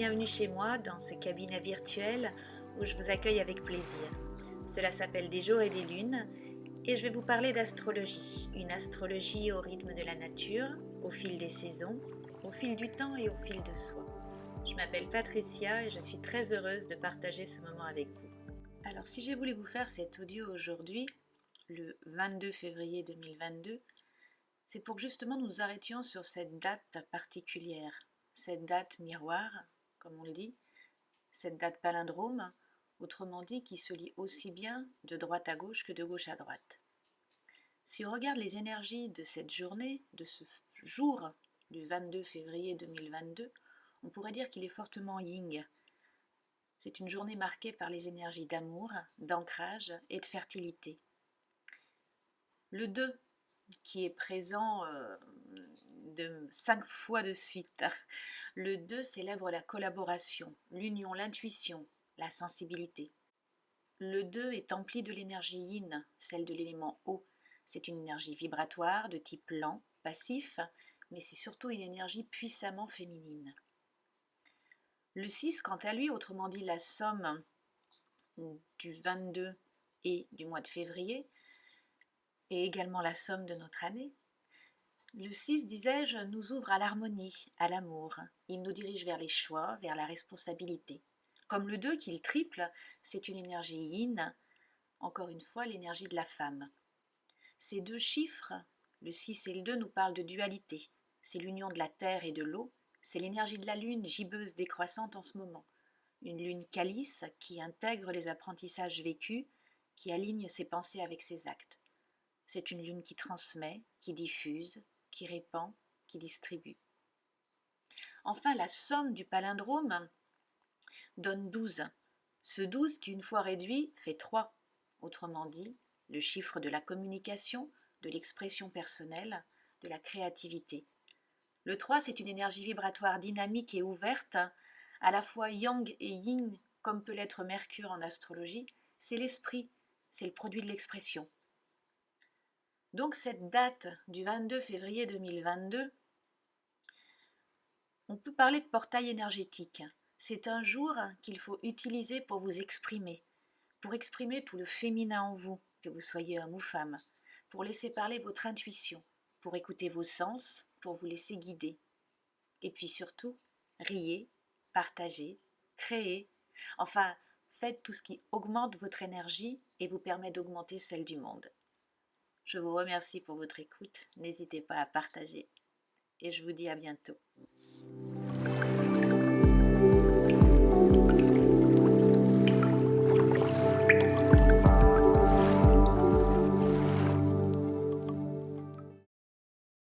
bienvenue chez moi dans ce cabinet virtuel où je vous accueille avec plaisir. Cela s'appelle Des jours et des lunes et je vais vous parler d'astrologie, une astrologie au rythme de la nature, au fil des saisons, au fil du temps et au fil de soi. Je m'appelle Patricia et je suis très heureuse de partager ce moment avec vous. Alors si j'ai voulu vous faire cet audio aujourd'hui, le 22 février 2022, c'est pour que justement nous nous arrêtions sur cette date particulière, cette date miroir, comme on le dit, cette date palindrome, autrement dit qui se lit aussi bien de droite à gauche que de gauche à droite. Si on regarde les énergies de cette journée, de ce jour du 22 février 2022, on pourrait dire qu'il est fortement yin. C'est une journée marquée par les énergies d'amour, d'ancrage et de fertilité. Le 2, qui est présent de 5 fois de suite. Le 2 célèbre la collaboration, l'union, l'intuition, la sensibilité. Le 2 est empli de l'énergie yin, celle de l'élément eau. C'est une énergie vibratoire de type lent, passif, mais c'est surtout une énergie puissamment féminine. Le 6, quant à lui, autrement dit la somme du 22 et du mois de février, et également la somme de notre année. Le 6, disais-je, nous ouvre à l'harmonie, à l'amour. Il nous dirige vers les choix, vers la responsabilité. Comme le 2, qu'il triple, c'est une énergie yin, encore une fois l'énergie de la femme. Ces deux chiffres, le 6 et le 2, nous parlent de dualité. C'est l'union de la terre et de l'eau, c'est l'énergie de la lune gibbeuse décroissante en ce moment. Une lune calice qui intègre les apprentissages vécus, qui aligne ses pensées avec ses actes. C'est une lune qui transmet, qui diffuse, qui répand, qui distribue. Enfin, la somme du palindrome donne 12. Ce 12 qui, une fois réduit, fait 3. Autrement dit, le chiffre de la communication, de l'expression personnelle, de la créativité. Le 3, c'est une énergie vibratoire dynamique et ouverte, à la fois yang et yin, comme peut l'être Mercure en astrologie. C'est l'esprit, c'est le produit de l'expression. Donc cette date du 22 février 2022, on peut parler de portail énergétique. C'est un jour qu'il faut utiliser pour vous exprimer, pour exprimer tout le féminin en vous, que vous soyez homme ou femme, pour laisser parler votre intuition, pour écouter vos sens, pour vous laisser guider. Et puis surtout, riez, partagez, créez, enfin, faites tout ce qui augmente votre énergie et vous permet d'augmenter celle du monde. Je vous remercie pour votre écoute, n'hésitez pas à partager et je vous dis à bientôt.